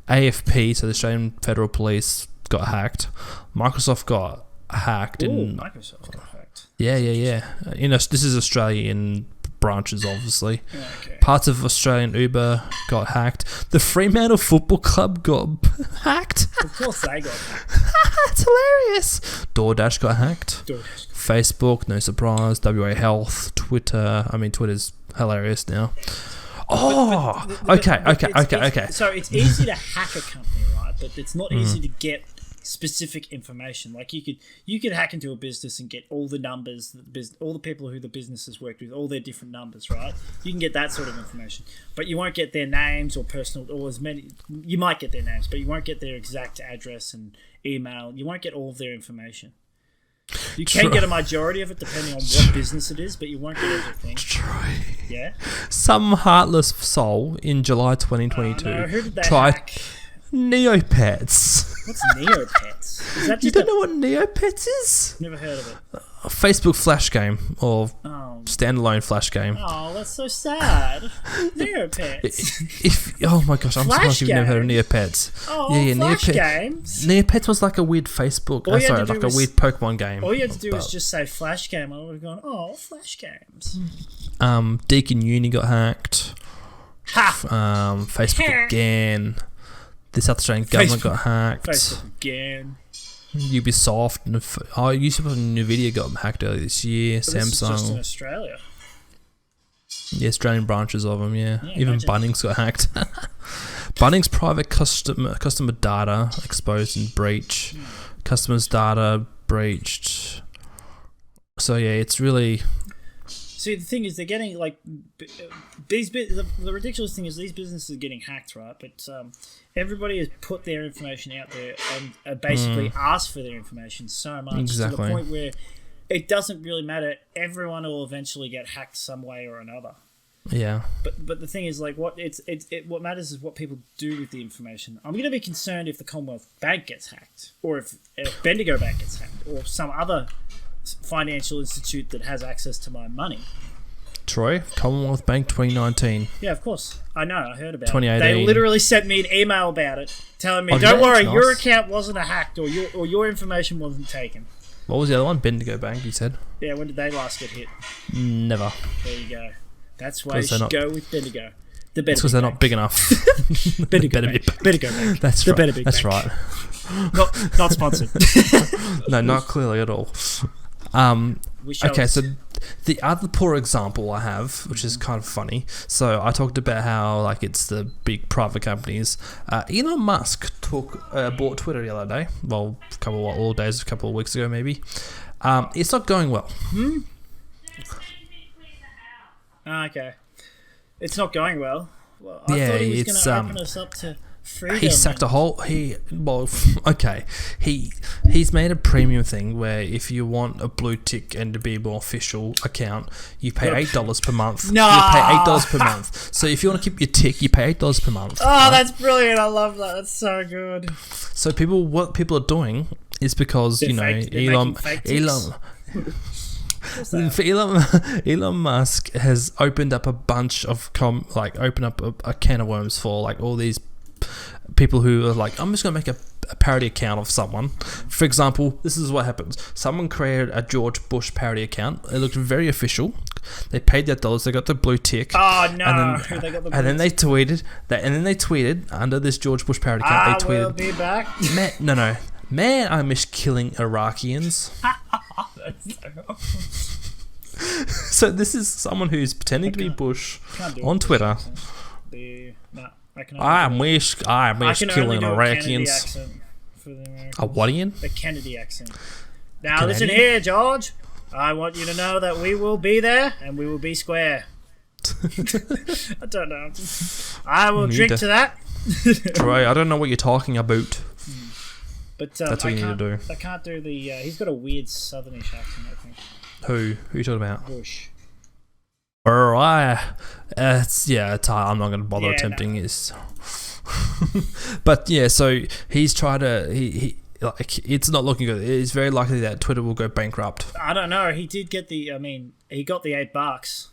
AFP, so the Australian Federal Police, got hacked. Microsoft got hacked. Microsoft got hacked. Yeah. This is Australian branches, obviously. Okay. Parts of Australian Uber got hacked. The Fremantle Football Club got hacked. Of course they got hacked. That's hilarious. DoorDash got hacked. Facebook, no surprise. WA Health, Twitter. I mean, Twitter's hilarious now. Okay. So it's easy to hack a company, right? But it's not easy to get specific information. Like you could hack into a business and get all the numbers, all the people who the business has worked with, all their different numbers, right? You can get that sort of information, but you won't get their names or personal, or as many. You might get their names, but you won't get their exact address and email. You won't get all of their information. You can get a majority of it depending on what business it is, but you won't get everything. Yeah. Some heartless soul in July 2022 who did they tried hack? Neopets. What's Neopets? Is that you don't know what Neopets is? Never heard of it. A Facebook flash game, or oh standalone Flash game. Oh, that's so sad. Neopets. Oh my gosh, I'm surprised you've never heard of Neopets. Oh, yeah, Flash games. Neopets was like a weird Facebook. Like a weird Pokemon game. All you had to do was just say Flash game. I would have gone, oh, Flash games. Deacon Uni got hacked. Facebook again. The South Australian government got hacked. Facebook again. Ubisoft and Ubisoft and Nvidia got hacked earlier this year. But Samsung. This is just in Australia. Yeah, Australian branches of them. Yeah, even imagine. Bunnings got hacked. Bunnings private customer data exposed and breach. Customers' data breached. So yeah, it's really. See, the thing is, they're getting like the ridiculous thing is these businesses are getting hacked, right? But everybody has put their information out there and basically asked for their information so much to the point where it doesn't really matter. Everyone will eventually get hacked some way or another. Yeah. But the thing is, like, what matters is what people do with the information. I'm going to be concerned if the Commonwealth Bank gets hacked, or if Bendigo Bank gets hacked, or some other financial institute that has access to my money. Troy, Commonwealth Bank 2019. Yeah, of course. I know. I heard about it. 2018. They literally sent me an email about it, telling me, "Don't worry, your account wasn't hacked, or your information wasn't taken." What was the other one? Bendigo Bank, you said? Yeah, when did they last get hit? Never. There you go. That's why you should go with Bendigo. That's because they're not big enough. Bendigo Bank. Bendigo Bank. That's right. That's right. Not sponsored. No, not clearly at all. Okay, so the other poor example I have, which is kind of funny. So I talked about how like it's the big private companies. Elon Musk bought Twitter the other day. Well, a couple of weeks ago maybe. It's not going well. Okay, it's not going well. Well, I thought he was going to open us up to freedom. He sacked a whole. He's made a premium thing where if you want a blue tick and to be a more official account, you pay $8 per month. No, you pay $8 per month. So if you want to keep your tick, you pay $8 per month. Oh, right? That's brilliant! I love that. That's so good. So what people are doing is because Elon Musk has opened up a bunch of opened up a can of worms for like all these people who are like, I'm just gonna make a parody account of someone. For example, this is what happens. Someone created a George Bush parody account. It looked very official. They paid their $8. They got the blue tick. Oh no! And then they tweeted that. And then they tweeted under this George Bush parody account. They tweeted, "I will be back." Man, I miss killing Iraqians. So this is someone who's pretending to be Bush on Twitter. I miss killing Iraqians. A whatian? The Kennedy accent. Now listen here, George. I want you to know that we will be there and we will be square. I don't know. I will drink to that. Troy, I don't know what you're talking about. But that's what you need to do. I can't do the. He's got a weird southernish accent, I think. Who are you talking about? Bush. I'm not going to bother attempting his. But yeah, so he's tried to. He it's not looking good. It's very likely that Twitter will go bankrupt. I don't know. He did get he got the $8.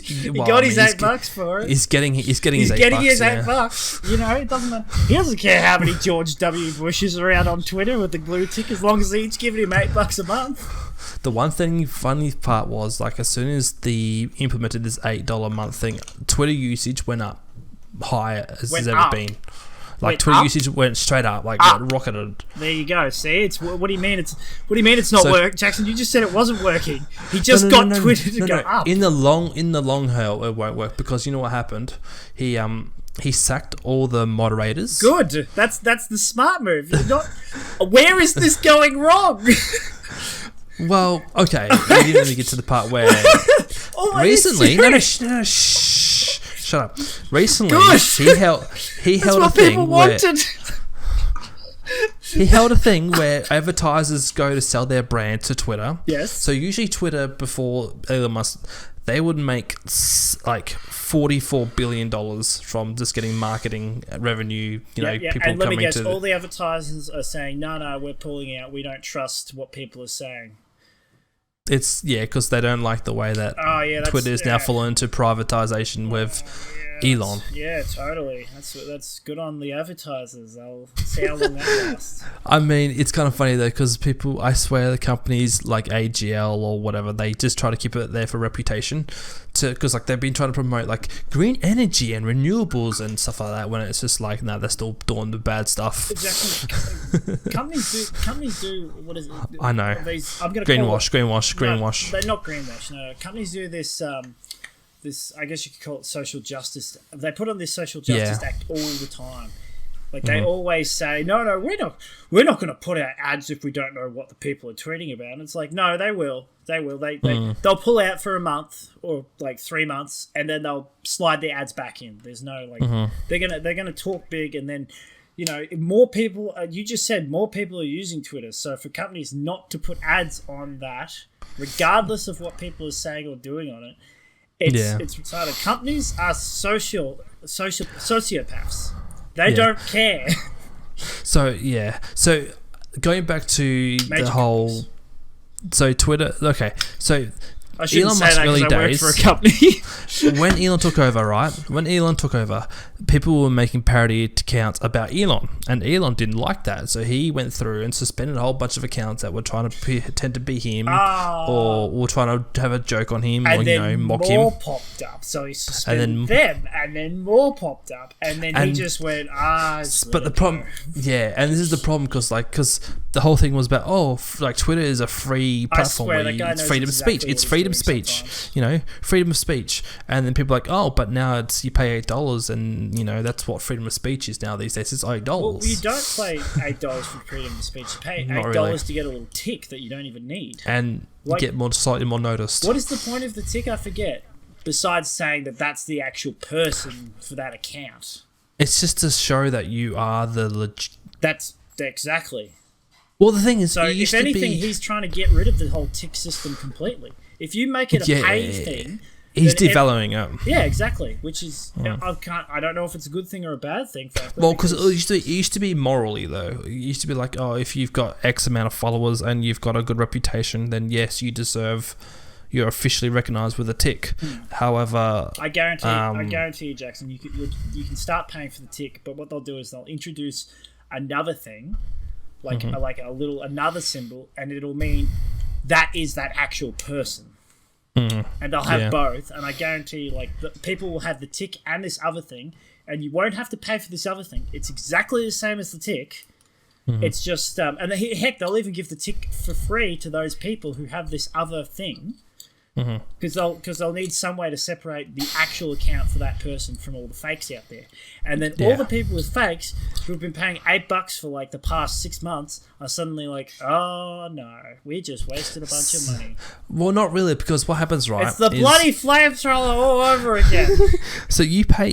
He Well, got his $8 for it. He's getting his $8. $8. You know, it doesn't matter. He doesn't care how many George W. Bushes are out on Twitter with the blue tick, as long as they each giving him $8 a month. The one funny part was, like, as soon as they implemented this $8 a month thing, Twitter usage went up higher as it's ever been. Like, Twitter usage went straight up, like it rocketed. There you go. See, it's what do you mean? It's not working, Jackson? You just said it wasn't working. He just got Twitter to go up. In the long haul, it won't work because you know what happened? He sacked all the moderators. Good. That's the smart move. You're not. Where is this going wrong? Well, okay. We didn't really get to the part where recently. Shut up. Recently, he held a thing where he held a thing where advertisers go to sell their brand to Twitter. Yes. So usually Twitter before Elon Musk, they would make like $44 billion from just getting marketing revenue. People and let me coming guess, to all the advertisers are saying, no, we're pulling out. We don't trust what people are saying. It's because they don't like the way that Twitter is now fallen into privatization with Elon. Yeah, totally. That's good on the advertisers. I'll see how long that lasts. I mean, it's kind of funny though, because people, I swear, the companies like AGL or whatever, they just try to keep it there for reputation, because like they've been trying to promote like green energy and renewables and stuff like that. When it's just like, no, they're still doing the bad stuff. Exactly. companies do. What is it? I know. I'm gonna greenwash. No, they're not greenwash. No, companies do this. This, I guess you could call it social justice. They put on this social justice act all the time. Like they always say, no, we're not going to put out ads if we don't know what the people are tweeting about. And it's like, no, they will. They'll pull out for a month or like 3 months, and then they'll slide the ads back in. There's no like they're gonna talk big, and then more people. You just said more people are using Twitter, so for companies not to put ads on that, regardless of what people are saying or doing on it. It's retarded. Companies are sociopaths. They don't care. So going back to the whole companies. So Twitter, okay, so I shouldn't Elon say Musk that early because I work days, for a company. when Elon took over, right? When Elon took over, people were making parody accounts about Elon, and Elon didn't like that, so he went through and suspended a whole bunch of accounts that were trying to pretend to be him, or were trying to have a joke on him, and or mock him. And then more popped up, so he suspended them, and then more popped up, and then he just went, But the problem, and this is the problem, because the whole thing was about, Twitter is a free platform where it's freedom of speech. It's freedom of speech, freedom of speech. And then people are like, but now you pay $8, and that's what freedom of speech is now these days. It's $8. Well, you don't pay $8 for freedom of speech. You pay $8 to get a little tick that you don't even need, and get slightly more noticed. What is the point of the tick? I forget. Besides saying that that's the actual person for that account, it's just to show that you are the That's exactly. Well, the thing is, so if anything, he's trying to get rid of the whole tick system completely. If you make it a paid thing, he's devaluing it. Yeah, exactly. Which is, I don't know if it's a good thing or a bad thing. Well, because it used to be morally though. It used to be like, if you've got X amount of followers and you've got a good reputation, then yes, you're officially recognised with a tick. However, I guarantee you, Jackson, you can start paying for the tick, but what they'll do is they'll introduce another thing. Like another symbol, and it'll mean that is that actual person. And they'll have both, and I guarantee people will have the tick and this other thing, and you won't have to pay for this other thing. It's exactly the same as the tick. It's just and heck, they'll even give the tick for free to those people who have this other thing. Because they'll need some way to separate the actual account for that person from all the fakes out there, and then all the people with fakes who've been paying $8 for like the past 6 months are suddenly like, oh no, we just wasted a bunch of money. Well, not really, because what happens, right? It's the bloody flamethrower all over again. So you pay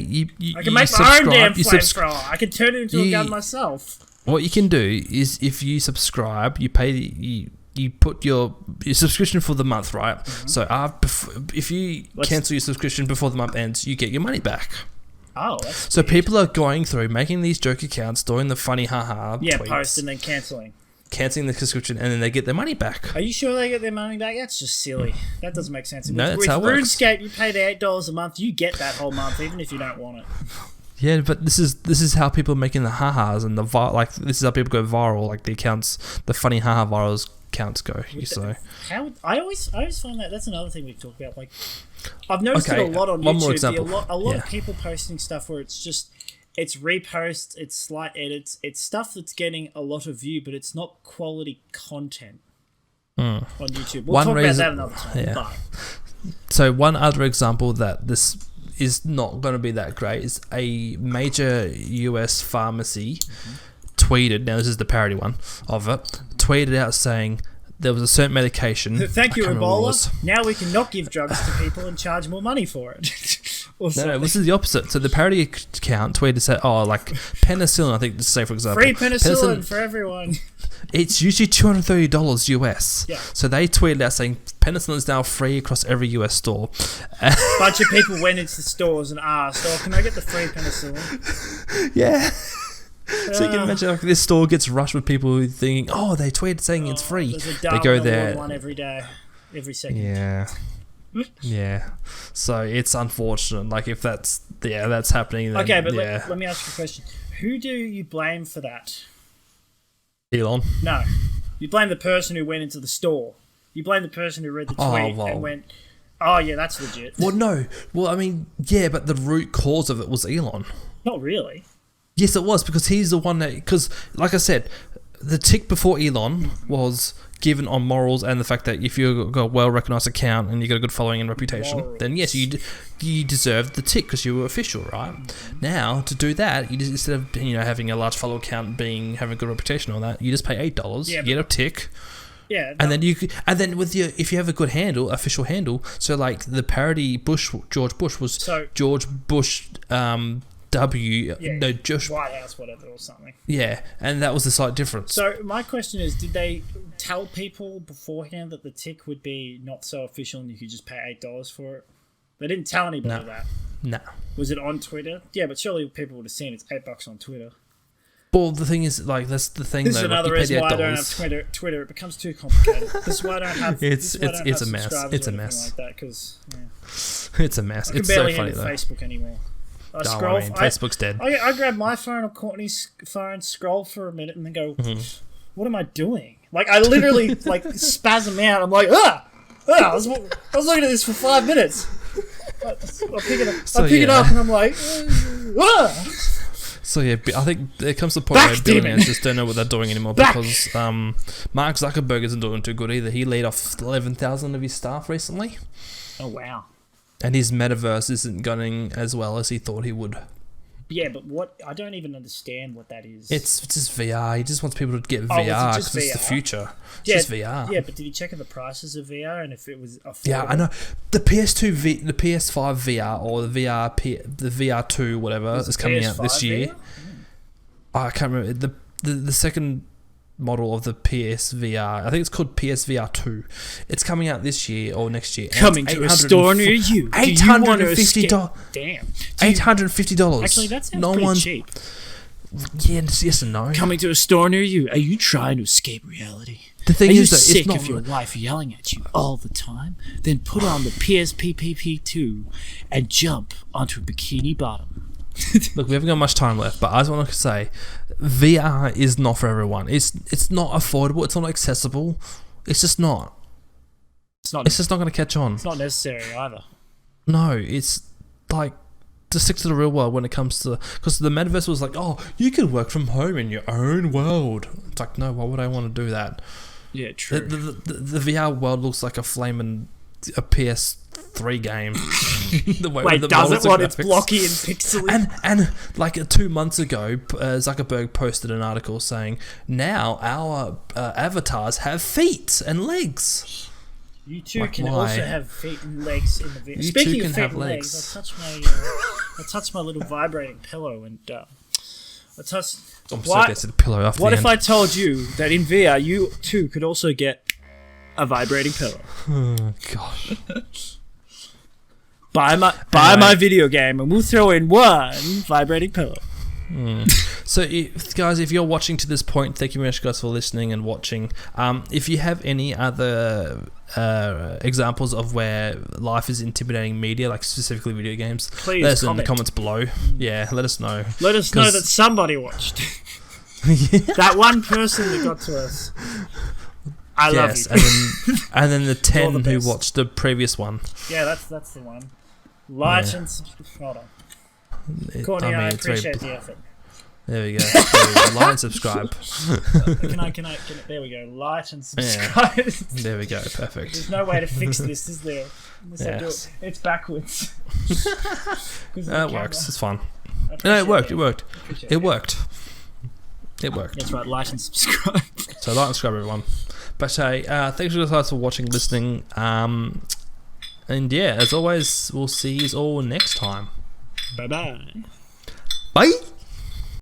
I can make my own damn flamethrower. I can turn it into a gun myself. What you can do is, if you subscribe, you pay you put your subscription for the month, right? So if you cancel your subscription before the month ends, you get your money back. Oh, that's so weird. People are going through, making these joke accounts, doing the funny tweets, post and then cancelling the subscription, and then they get their money back. Are you sure they get their money back? That's just silly. That doesn't make sense. No, that's how it works. RuneScape, you pay the $8 a month, you get that whole month, even if you don't want it. Yeah, but this is how people are making the ha-has, and this is how people go viral, like the accounts, the funny ha-ha virals accounts go. I always find that's another thing we talk about. Like, I've noticed it a lot on one YouTube. More example. A lot of people posting stuff where it's reposts, it's slight edits, it's stuff that's getting a lot of view, but it's not quality content on YouTube. We'll talk about that another time. Yeah. But. So one other example that this is not going to be that great is a major US pharmacy tweeted, now this is the parody one of it, tweeted out saying there was a certain medication. Thank you, Ebola. Now we can not give drugs to people and charge more money for it. No, this is the opposite. So the parody account tweeted said, penicillin, I think to say for example. Free penicillin for everyone. It's usually $230 US. Yeah. So they tweeted out saying penicillin is now free across every US store. A bunch of people went into the stores and asked, can I get the free penicillin? Yeah. So you can imagine this store gets rushed with people thinking, they tweeted saying it's free. They go there. One every day. every second. Yeah. Yeah. So it's unfortunate. Like if that's happening. Then, okay, but let me ask you a question. Who do you blame for that? Elon. No, you blame the person who went into the store. You blame the person who read the tweet and went, "Oh yeah, that's legit." Well, no. Well, I mean, yeah, but the root cause of it was Elon. Not really. Yes, it was because he's the one that. Because, like I said, the tick before Elon was given on morals and the fact that if you've got a well-recognized account and you got a good following and reputation, then yes, you deserve the tick because you were official, right? Now to do that, you just, instead of having a large follow account, having a good reputation on that, you just pay $8, you get a tick. Yeah, and then with if you have a good handle, official handle, so like the parody George Bush was George Bush Josh White House, whatever, or something. Yeah, and that was the slight difference. So my question is, did they tell people beforehand that the tick would be not so official and you could just pay $8 for it? They didn't tell anybody that. No. Was it on Twitter? Yeah, but surely people would have seen it's $8 on Twitter. Well, the thing is, like, that's the thing. This is another reason why I don't have Twitter. It becomes too complicated. This is why I don't have. It's a mess. It's a mess. Like that, because it's a mess. It's so funny though. Facebook anymore. Facebook's dead. I grab my phone or Courtney's phone, scroll for a minute, and then go, "What am I doing?" Like I literally like spasm out. I'm like, I was looking at this for 5 minutes. I pick it up, and I'm like, So yeah, I think there comes the point where billionaires just don't know what they're doing anymore because Mark Zuckerberg isn't doing too good either. He laid off 11,000 of his staff recently. Oh wow! And his metaverse isn't going as well as he thought he would. Yeah, but what? I don't even understand what that is. It's just VR. He just wants people to get VR because it's the future. It's just VR. Yeah, but did he check the prices of VR and if it was affordable? Yeah, I know. The PS5 VR or the VR2 whatever is coming out this year. I can't remember the second model of the PSVR. I think it's called PSVR 2. It's coming out this year or next year. Coming to a store near you. $850. Damn. $850. Actually, that sounds pretty cheap. Yes and no. Coming to a store near you. Are you trying to escape reality? The thing is that sick it's not of your wife yelling at you all the time? Then put on the PSPPP2 and jump onto a bikini bottom. Look, we haven't got much time left, but I just want to say VR is not for everyone. It's not affordable. It's not accessible. It's just not. It's just not going to catch on. It's not necessary either. No, it's like to stick to the real world when it comes to because the metaverse was like, oh, you can work from home in your own world. It's like, no, why would I want to do that? Yeah, true. The VR world looks like a PS3 game. Wait, does it when it's blocky and pixely? And like 2 months ago, Zuckerberg posted an article saying, now our avatars have feet and legs. You too can also have feet and legs in the video. Speaking of feet and legs, I touched my little vibrating pillow and I touched. I'm so gets the pillow after. What if I told you that in VR you too could also get a vibrating pillow? Oh gosh. Buy my video game and we'll throw in one vibrating pillow. So, guys, if you're watching to this point, thank you very much, guys, for listening and watching. If you have any other examples of where life is intimidating media, like specifically video games, please let us know in the comments below. Yeah, let us know. Let us know that somebody watched. That one person that got to us. I love you. and then the 10 who watched the previous one. Yeah, that's the one. Like and subscribe. Hold on. Courtney, I appreciate the effort. There we go. Like and subscribe. Can I? There we go. Like and subscribe. Yeah. There we go. Perfect. There's no way to fix this, is there? Yes. It's backwards. It works. It's fun. No, it worked. It worked. It worked. That's right. Like and subscribe. So like and subscribe, everyone. But hey, thanks guys for watching, listening. And yeah, as always, we'll see you all next time. Bye-bye. Bye.